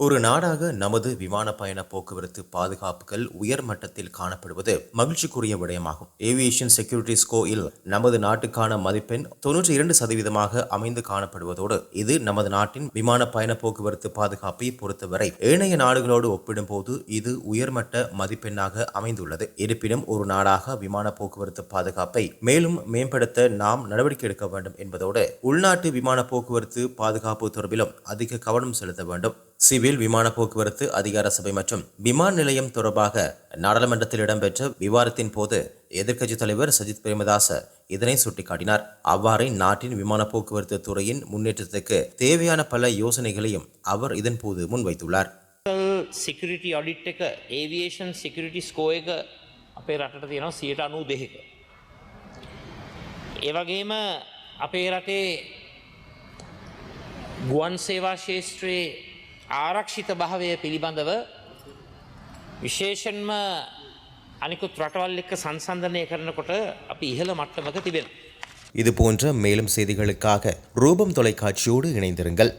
ஒரு நாடாக நமது விமான பயண போக்குவரத்து பாதுகாப்புகள் உயர் மட்டத்தில் காணப்படுவது மகிழ்ச்சிக்குரிய விடயமாகும். ஏவியேஷன் செக்யூரிட்டி ஸ்கோரில் நமது நாட்டுக்கான மதிப்பெண் 92% அமைந்து காணப்படுவதோடு இது நமது நாட்டின் விமான பயண போக்குவரத்து பாதுகாப்பை பொறுத்தவரை ஏனைய நாடுகளோடு ஒப்பிடும்போது இது உயர்மட்ட மதிப்பெண்ணாக அமைந்துள்ளது. இருப்பினும் ஒரு நாடாக விமான போக்குவரத்து பாதுகாப்பை மேலும் மேம்படுத்த நாம் நடவடிக்கை எடுக்க வேண்டும் என்பதோடு உள்நாட்டு விமான போக்குவரத்து பாதுகாப்பு தொடர்பிலும் அதிக கவனம் செலுத்த வேண்டும். சிவில் விமான போக்குவரத்து அதிகார சபை மற்றும் விமான நிலையம் தொடர்பாக நாடாளுமன்றத்தில் இடம்பெற்ற விவாதத்தின் போது எதிர்க்கட்சித் தலைவர் சஜித் பிரேமதாச இதனை சுட்டிக்காட்டினார். அவ்வாறே நாட்டின் விமான போக்குவரத்து துறையின் முன்னேற்றத்துக்கு தேவையான பல யோசனைகளையும் அவர் இதன் போது முன்வைத்துள்ளார். සිකියුරිටි ඔඩිට් එක ඒවියේෂන් සිකියුරිටි ස්කෝ එක අපේ රටට තියෙනවා 92%ක. ඒ වගේම අපේ රටේ ගුවන් සේවා ශාස්ත්‍රයේ ආරක්ෂිත භාවය පිළිබඳව විශේෂයෙන්ම අනිකුත් රටවල් එක්ක සංසන්දනය කරනකොට අපි ඉහළ මට්ටමක තිබෙනවා. இது போன்ற மேலும் செய்திகளுக்காக ரூபம் தொலைக்காட்சியோடு இணைந்திருங்கள்.